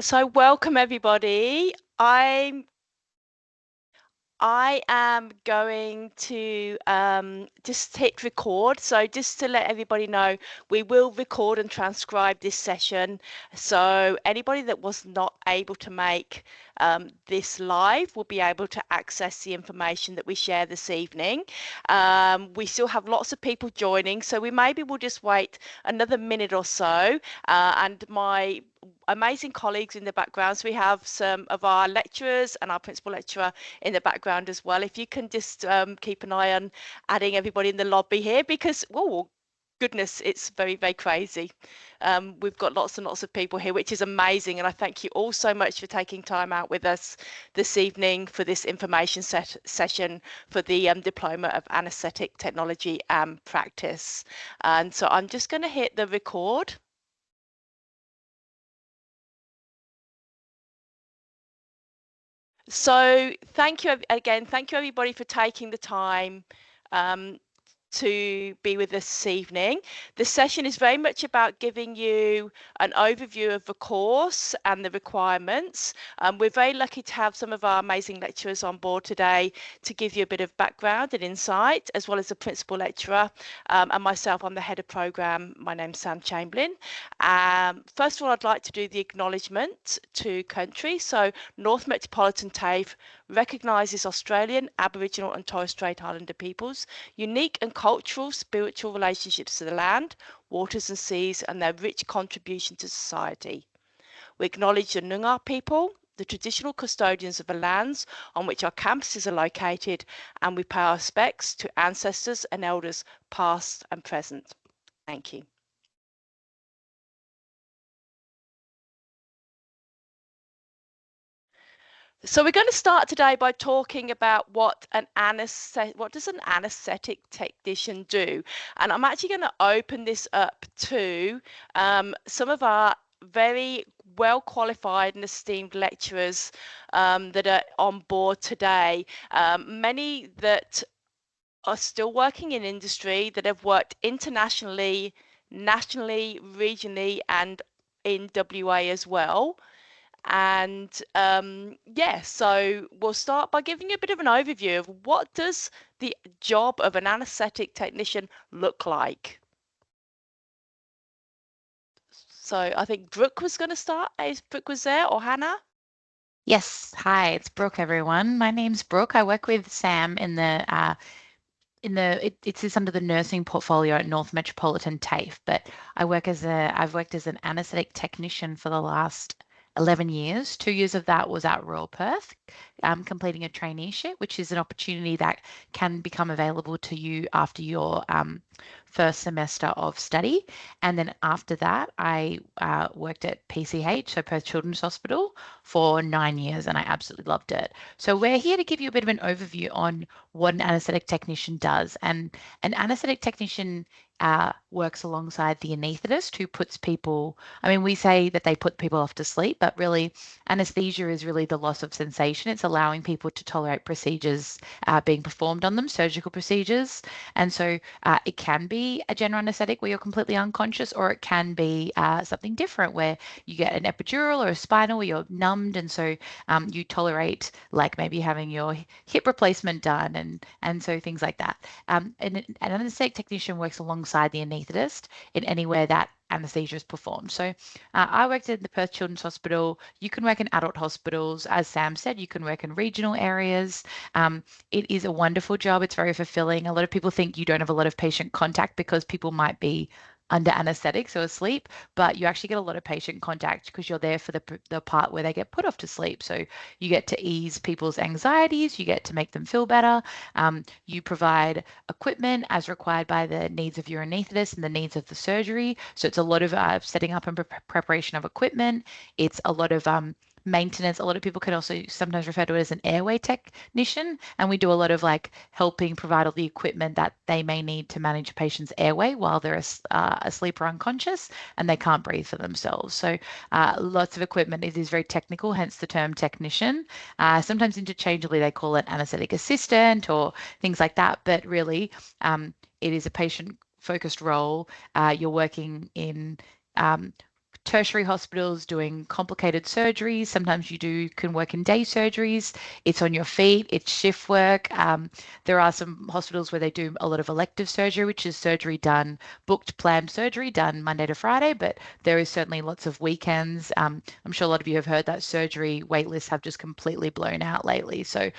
So welcome everybody. I am going to just hit record. So just to let everybody know, we will record and transcribe this session. So anybody that was not able to make this live will be able to access the information that we share this evening. We still have lots of people joining, so maybe we'll just wait another minute or so. And my amazing colleagues in the background. So we have some of our lecturers and our principal lecturer in the background as well. If you can just keep an eye on adding everybody in the lobby here, because oh goodness, it's very, very crazy. We've got lots and lots of people here, which is amazing. And I thank you all so much for taking time out with us this evening for this information session for the Diploma of Anaesthetic Technology and Practice. And so I'm just going to hit the record. So thank you again. Thank you everybody for taking the time to be with us this evening. The session is very much about giving you an overview of the course and the requirements. We're very lucky to have some of our amazing lecturers on board today to give you a bit of background and insight, as well as the principal lecturer and myself. I'm the head of program. My name's Sam Chamberlain. First of all, I'd like to do the acknowledgement to country. So North Metropolitan TAFE recognises Australian, Aboriginal and Torres Strait Islander peoples' unique and cultural, spiritual relationships to the land, waters and seas and their rich contribution to society. We acknowledge the Noongar people, the traditional custodians of the lands on which our campuses are located, and we pay our respects to ancestors and elders past and present. Thank you. So we're going to start today by talking about what does an anaesthetic technician do? And I'm actually going to open this up to some of our very well qualified and esteemed lecturers that are on board today. Many that are still working in industry, that have worked internationally, nationally, regionally, and in WA as well. And yeah, so we'll start by giving you a bit of an overview of what does the job of an anaesthetic technician look like. So I think Brooke was going to start. Is Brooke was there, or Hannah? Yes, hi, it's Brooke, everyone. My name's Brooke. I work with Sam it sits under the nursing portfolio at North Metropolitan TAFE, but I've worked as an anaesthetic technician for the last 11 years. 2 years of that was at Royal Perth, completing a traineeship, which is an opportunity that can become available to you after your first semester of study. And then after that, I worked at PCH, so Perth Children's Hospital, for 9 years, and I absolutely loved it. So we're here to give you a bit of an overview on what an anaesthetic technician does. And an anaesthetic technician works alongside the anaesthetist who puts people, I mean, we say that they put people off to sleep, but really anesthesia is really the loss of sensation. It's allowing people to tolerate procedures being performed on them, surgical procedures. And so it can be a general anesthetic where you're completely unconscious, or it can be something different where you get an epidural or a spinal where you're numbed. And so you tolerate like maybe having your hip replacement done and so things like that. An anesthetic technician works alongside the anaesthetist in anywhere that anesthesia is performed. So I worked at the Perth Children's Hospital. You can work in adult hospitals. As Sam said, you can work in regional areas. It is a wonderful job. It's very fulfilling. A lot of people think you don't have a lot of patient contact because people might be under anesthetics or asleep, but you actually get a lot of patient contact because you're there for the part where they get put off to sleep. So you get to ease people's anxieties, you get to make them feel better. You provide equipment as required by the needs of your anaesthetist and the needs of the surgery. So it's a lot of setting up and preparation of equipment. It's a lot of maintenance. A lot of people can also sometimes refer to it as an airway technician, and we do a lot of like helping provide all the equipment that they may need to manage a patient's airway while they're asleep or unconscious and they can't breathe for themselves. So lots of equipment. It is very technical, hence the term technician. Sometimes interchangeably they call it anesthetic assistant or things like that, but really it is a patient focused role. You're working in tertiary hospitals doing complicated surgeries. Sometimes you can work in day surgeries. It's on your feet. It's shift work. There are some hospitals where they do a lot of elective surgery, which is surgery done, booked, planned surgery done Monday to Friday, but there is certainly lots of weekends. I'm sure a lot of you have heard that surgery wait lists have just completely blown out lately. So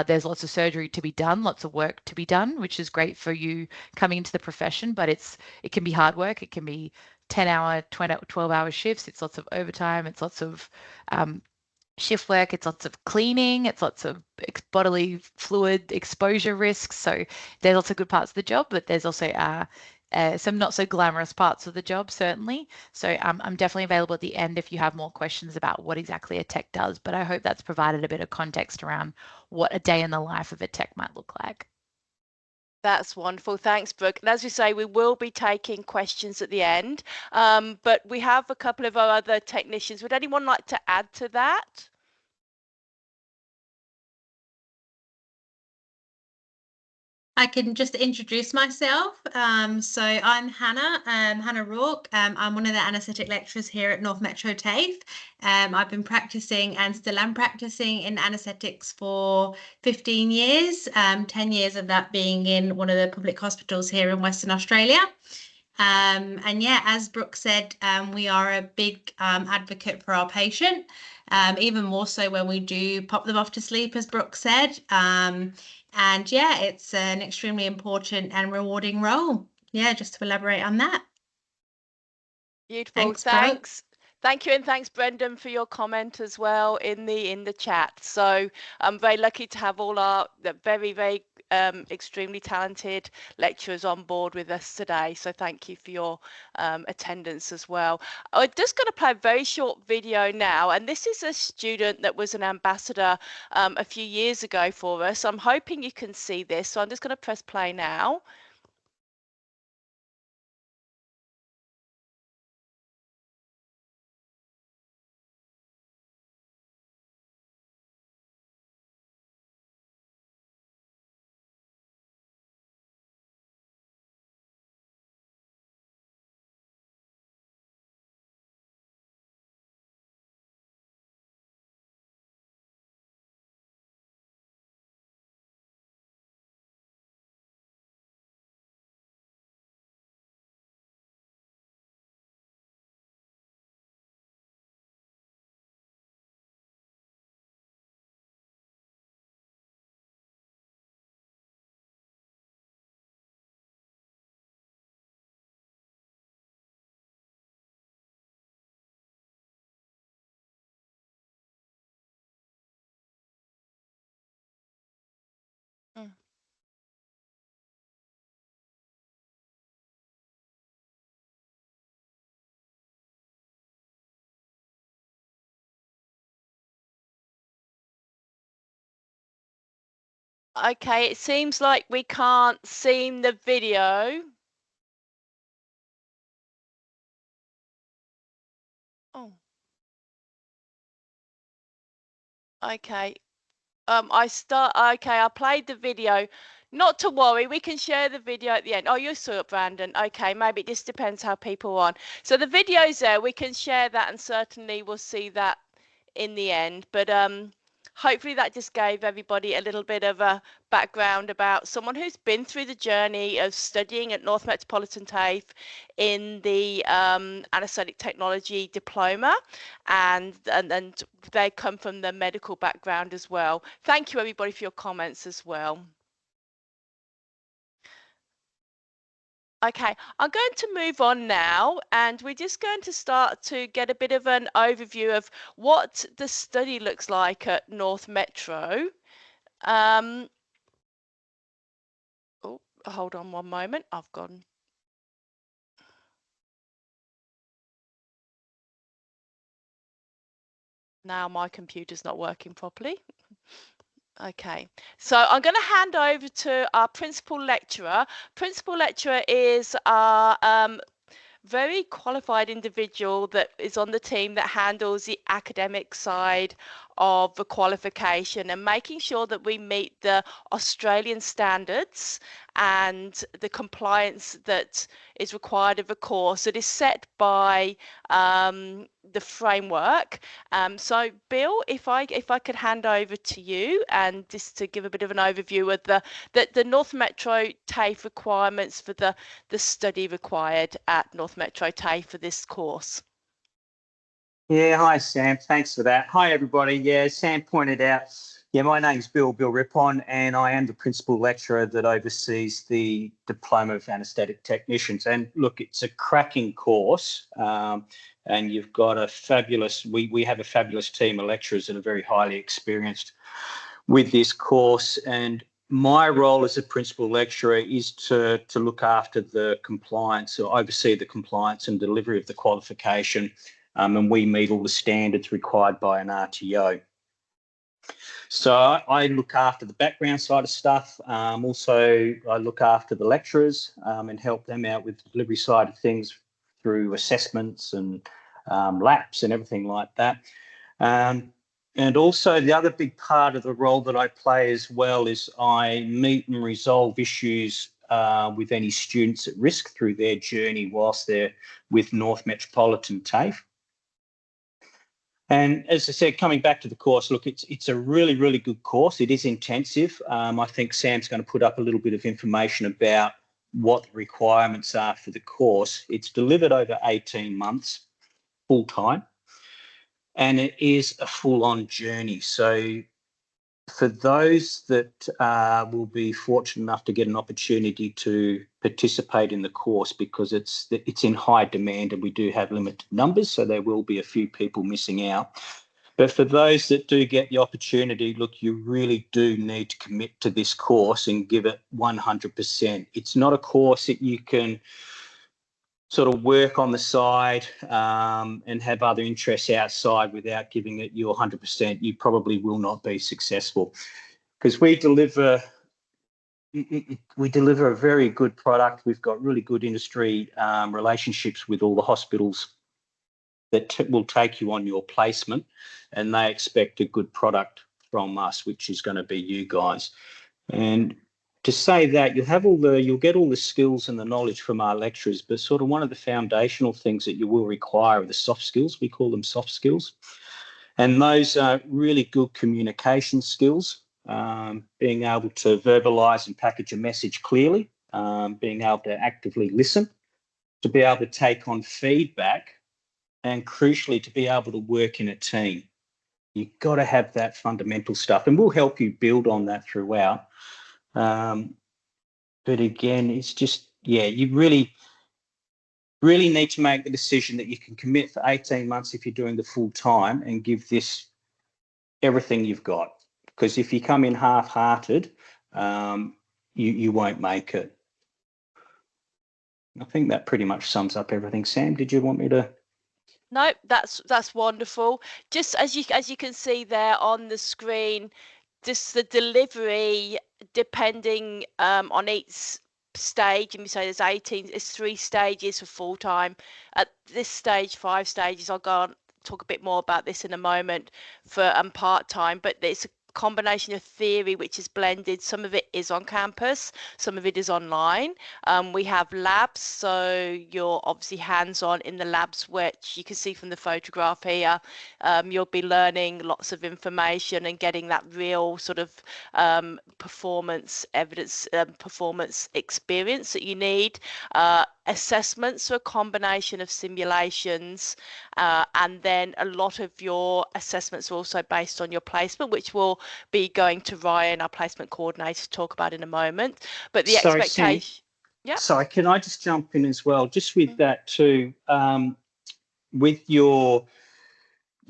there's lots of surgery to be done, lots of work to be done, which is great for you coming into the profession, but it can be hard work. It can be 10-hour, 12-hour shifts. It's lots of overtime. It's lots of shift work. It's lots of cleaning. It's lots of bodily fluid exposure risks. So there's lots of good parts of the job, but there's also some not so glamorous parts of the job, certainly. So I'm definitely available at the end if you have more questions about what exactly a tech does. But I hope that's provided a bit of context around what a day in the life of a tech might look like. That's wonderful. Thanks, Brooke. And as we say, we will be taking questions at the end, but we have a couple of our other technicians. Would anyone like to add to that? I can just introduce myself. So I'm Hannah, Hannah Rourke. I'm one of the anaesthetic lecturers here at North Metro TAFE. I've been practicing and still am practicing in anaesthetics for 15 years, 10 years of that being in one of the public hospitals here in Western Australia. And yeah, as Brooke said, we are a big advocate for our patient, even more so when we do pop them off to sleep, as Brooke said. And yeah, it's an extremely important and rewarding role. Yeah, just to elaborate on that. Beautiful. Thanks, Thanks. Thank you, and thanks, Brendan, for your comment as well in the chat. So I'm very lucky to have all our very extremely talented lecturers on board with us today. So thank you for your attendance as well. I'm just going to play a very short video now, and this is a student that was an ambassador a few years ago for us. I'm hoping you can see this. So I'm just going to press play now. Mm. Okay, it seems like we can't see the video. Oh, okay. Okay, I played the video. Not to worry, we can share the video at the end. Oh, you saw it, Brandon. Okay, maybe it just depends how people want. So the video's there, we can share that, and certainly we'll see that in the end. But hopefully that just gave everybody a little bit of a background about someone who's been through the journey of studying at North Metropolitan TAFE in the Anaesthetic Technology Diploma, and they come from the medical background as well. Thank you, everybody, for your comments as well. Okay, I'm going to move on now, and we're just going to start to get a bit of an overview of what the study looks like at North Metro. Oh, hold on one moment. I've gone. Now my computer's not working properly. Okay, so I'm going to hand over to our principal lecturer. Principal lecturer is our very qualified individual that is on the team that handles the academic side of the qualification and making sure that we meet the Australian standards and the compliance that is required of a course that is set by the framework. So Bill, if I could hand over to you and just to give a bit of an overview of the North Metro TAFE requirements for the study required at North Metro TAFE for this course. Yeah, hi Sam, thanks for that. Hi everybody. Yeah, Sam pointed out, my name's Bill Rippon, and I am the principal lecturer that oversees the Diploma of Anaesthetic Technicians. And look, it's a cracking course, and you've got a fabulous, we have a fabulous team of lecturers that are very highly experienced with this course. And my role as a principal lecturer is to look after the compliance, or oversee the compliance and delivery of the qualification, and we meet all the standards required by an RTO. So I look after the background side of stuff. Also, I look after the lecturers and help them out with the delivery side of things through assessments and laps and everything like that. And also the other big part of the role that I play as well is I meet and resolve issues with any students at risk through their journey whilst they're with North Metropolitan TAFE. And as I said, coming back to the course, look, it's a really, really good course. It is intensive. I think Sam's going to put up a little bit of information about what the requirements are for the course. It's delivered over 18 months, full time, and it is a full-on journey. So for those that will be fortunate enough to get an opportunity to participate in the course, because it's in high demand and we do have limited numbers, so there will be a few people missing out. But for those that do get the opportunity, look, you really do need to commit to this course and give it 100%. It's not a course that you can sort of work on the side and have other interests outside without giving it your 100%. You probably will not be successful, because we deliver a very good product. We've got really good industry relationships with all the hospitals that will take you on your placement, and they expect a good product from us, which is going to be you guys. And to say that, you'll get all the skills and the knowledge from our lecturers, but sort of one of the foundational things that you will require are the soft skills. We call them soft skills. And those are really good communication skills, being able to verbalise and package a message clearly, being able to actively listen, to be able to take on feedback, and crucially, to be able to work in a team. You've got to have that fundamental stuff, and we'll help you build on that throughout. But again, it's just, you really need to make the decision that you can commit for 18 months if you're doing the full time and give this everything you've got. Because if you come in half-hearted, you won't make it. I think that pretty much sums up everything. Sam, did you want me to? No, that's wonderful. Just as you can see there on the screen, just the delivery, depending on each stage, and we say there's 18, it's 3 stages for full time. At this stage, 5 stages. I'll go on talk a bit more about this in a moment for part time, but it's a combination of theory which is blended. Some of it is on campus, some of it is online. We have labs, so you're obviously hands-on in the labs, which you can see from the photograph here. You'll be learning lots of information and getting that real sort of performance evidence, performance experience that you need. Assessments, so a combination of simulations, and then a lot of your assessments are also based on your placement, which will be going to Ryan, our placement coordinator, to talk about in a moment. But the expectation. Yeah. Sorry, can I just jump in as well? Just with that too, with your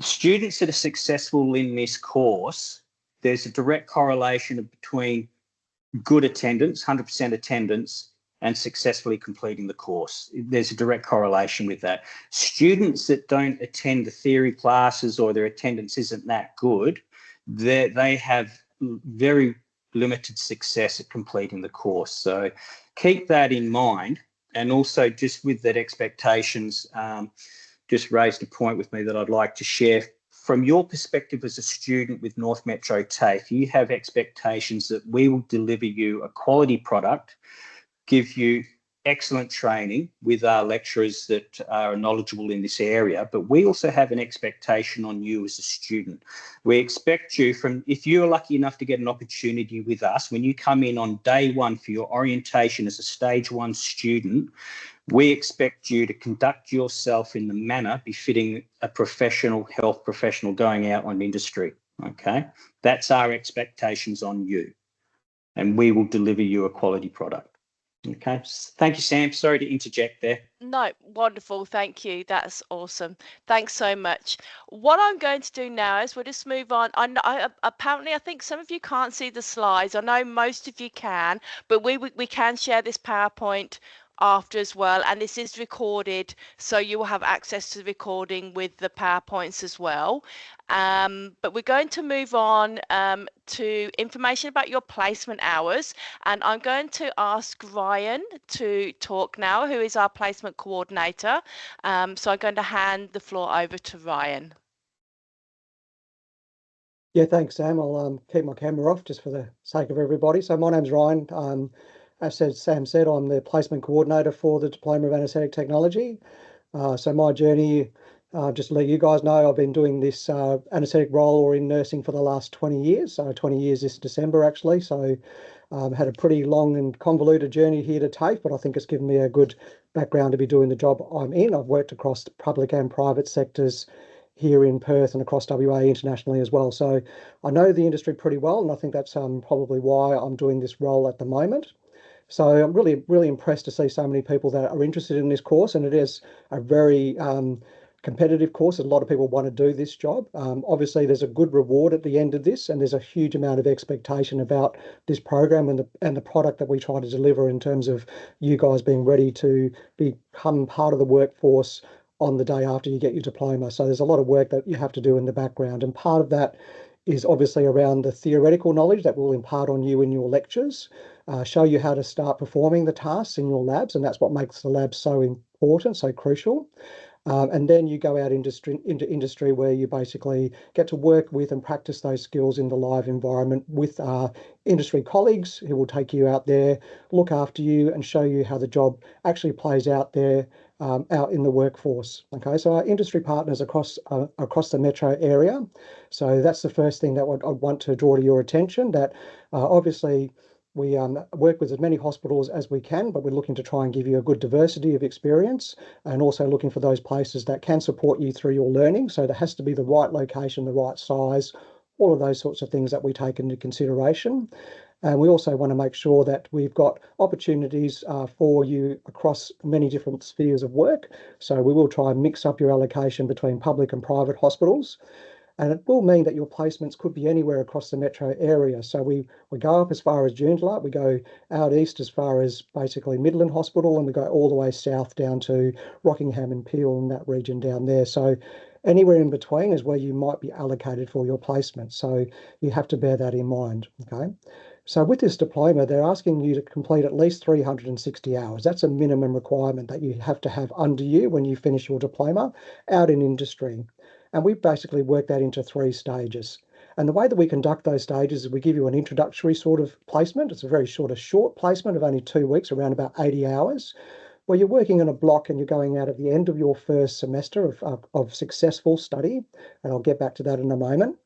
students that are successful in this course, there's a direct correlation between good attendance, 100% attendance, and successfully completing the course. There's a direct correlation with that. Students that don't attend the theory classes or their attendance isn't that good, they have very limited success at completing the course. So keep that in mind. And also just with that expectations, just raised a point with me that I'd like to share. From your perspective as a student with North Metro TAFE, you have expectations that we will deliver you a quality product, give you excellent training with our lecturers that are knowledgeable in this area, but we also have an expectation on you as a student. We expect you if you're lucky enough to get an opportunity with us, when you come in on day one for your orientation as a stage 1 student, we expect you to conduct yourself in the manner befitting a professional health professional going out on industry, okay? That's our expectations on you, and we will deliver you a quality product. Okay, thank you, Sam. Sorry to interject there. No, wonderful. Thank you. That's awesome. Thanks so much. What I'm going to do now is we'll just move on. Apparently, I think some of you can't see the slides. I know most of you can, but we can share this PowerPoint after as well, and this is recorded, so you will have access to the recording with the PowerPoints as well. But we're going to move on to information about your placement hours, and I'm going to ask Ryan to talk now, who is our placement coordinator. So I'm going to hand the floor over to Ryan. Yeah, thanks, Sam. I'll keep my camera off just for the sake of everybody. So my name's Ryan. As Sam said, I'm the placement coordinator for the Diploma of Anaesthetic Technology. So my journey, just to let you guys know, I've been doing this anaesthetic role or in nursing for the last 20 years. So 20 years this December, actually. So had a pretty long and convoluted journey here to TAFE, but I think it's given me a good background to be doing the job I'm in. I've worked across the public and private sectors here in Perth and across WA internationally as well. So I know the industry pretty well, and I think that's probably why I'm doing this role at the moment. So I'm really, really impressed to see so many people that are interested in this course, and it is a very competitive course. A lot of people want to do this job. Obviously, there's a good reward at the end of this, and there's a huge amount of expectation about this program and the product that we try to deliver in terms of you guys being ready to become part of the workforce on the day after you get your diploma. So there's a lot of work that you have to do in the background, and part of that is obviously around the theoretical knowledge that we'll impart on you in your lectures, show you how to start performing the tasks in your labs, and that's what makes the lab so important, so crucial. And then you go out into industry where you basically get to work with and practice those skills in the live environment with industry colleagues who will take you out there, look after you and show you how the job actually plays out there out in the workforce. Okay, so our industry partners across the metro area. So that's the first thing that I want to draw to your attention, that obviously we work with as many hospitals as we can, but we're looking to try and give you a good diversity of experience and also looking for those places that can support you through your learning. So there has to be the right location, the right size, all of those sorts of things that we take into consideration. And we also want to make sure that we've got opportunities for you across many different spheres of work. So we will try and mix up your allocation between public and private hospitals. And it will mean that your placements could be anywhere across the metro area. So we go up as far as Joondalup, we go out east as far as basically Midland Hospital, and we go all the way south down to Rockingham and Peel and that region down there. So anywhere in between is where you might be allocated for your placement. So you have to bear that in mind, okay? So with this diploma, they're asking you to complete at least 360 hours. That's a minimum requirement that you have to have under you when you finish your diploma out in industry. And we basically work that into 3 stages. And the way that we conduct those stages is we give you an introductory sort of placement. It's a very short placement of only 2 weeks, around about 80 hours, where you're working in a block and you're going out at the end of your first semester of successful study. And I'll get back to that in a moment,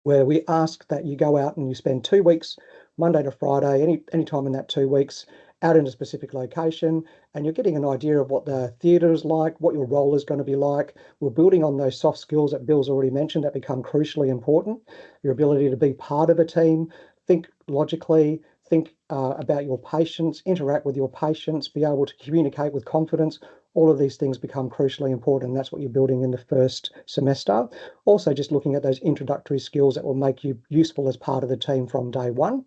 where we ask that you go out and you spend 2 weeks, Monday to Friday, any time in that 2 weeks, out in a specific location, and you're getting an idea of what the theatre is like, what your role is going to be like. We're building on those soft skills that Bill's already mentioned that become crucially important. Your ability to be part of a team, think logically, think about your patients, interact with your patients, be able to communicate with confidence. All of these things become crucially important, and that's what you're building in the first semester. Also, just looking at those introductory skills that will make you useful as part of the team from day one.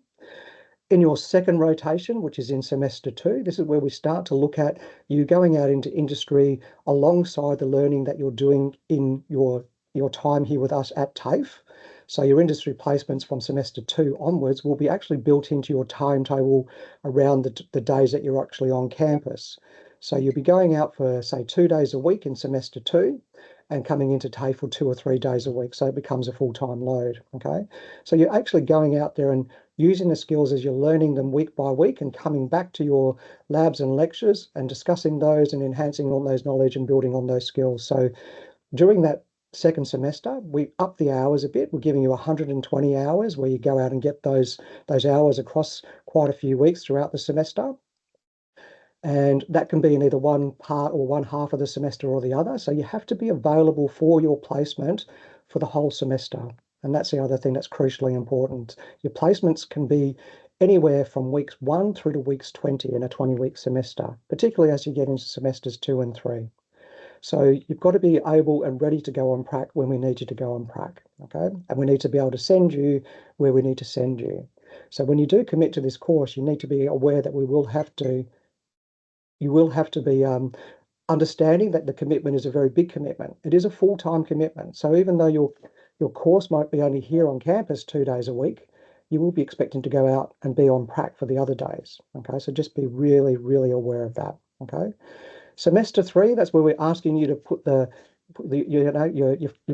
In your second rotation, which is in semester 2, this is where we start to look at you going out into industry alongside the learning that you're doing in your time here with us at TAFE. So your industry placements from semester 2 onwards will be actually built into your timetable around the days that you're actually on campus. So you'll be going out for, say, 2 days a week in semester 2 and coming into TAFE for 2 or 3 days a week. So it becomes a full-time load, okay? So you're actually going out there and using the skills as you're learning them week by week and coming back to your labs and lectures and discussing those and enhancing on those knowledge and building on those skills. So during that second semester, we up the hours a bit. We're giving you 120 hours where you go out and get those hours across quite a few weeks throughout the semester. And that can be in either one part or one half of the semester or the other. So you have to be available for your placement for the whole semester. And that's the other thing that's crucially important. Your placements can be anywhere from weeks 1 through to weeks 20 in a 20-week semester, particularly as you get into semesters 2 and 3. So you've got to be able and ready to go on prac when we need you to go on prac, okay? And we need to be able to send you where we need to send you. So when you do commit to this course, you need to be aware that you will have to be understanding that the commitment is a very big commitment. It is a full-time commitment. So even though your course might be only here on campus 2 days a week, you will be expecting to go out and be on prac for the other days, okay? So just be really, really aware of that, okay? Semester 3, that's where we're asking you to put your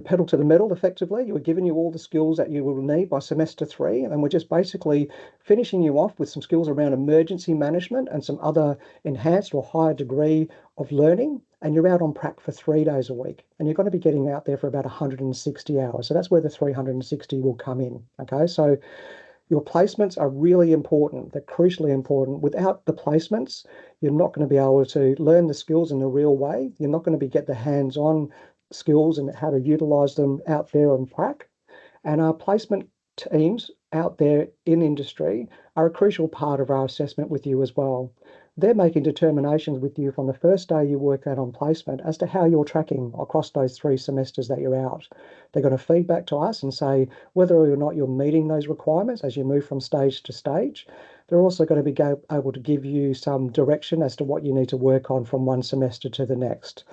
pedal to the metal effectively. We're giving you all the skills that you will need by semester 3, and we're just basically finishing you off with some skills around emergency management and some other enhanced or higher degree of learning. And you're out on prac for 3 days a week, and you're going to be getting out there for about 160 hours. So that's where the 360 will come in. Okay, so your placements are really important. They're crucially important. Without the placements, you're not going to be able to learn the skills in a real way. You're not going to get the hands-on skills and how to utilize them out there on prac. And our placement teams out there in industry are a crucial part of our assessment with you as well. They're making determinations with you from the first day you work out on placement as to how you're tracking across those 3 semesters that you're out. They're going to feed back to us and say whether or not you're meeting those requirements as you move from stage to stage. They're also going to be able to give you some direction as to what you need to work on from one semester to the next.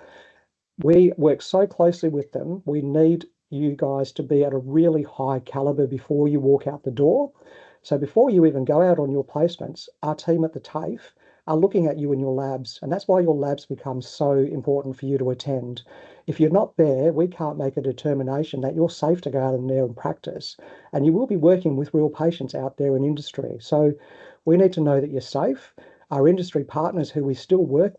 We work so closely with them. We need you guys to be at a really high caliber before you walk out the door. So before you even go out on your placements, our team at the TAFE are looking at you in your labs, and that's why your labs become so important for you to attend. If you're not there, we can't make a determination that you're safe to go out in there and practice, and you will be working with real patients out there in industry. So we need to know that you're safe. Our industry partners who we still work with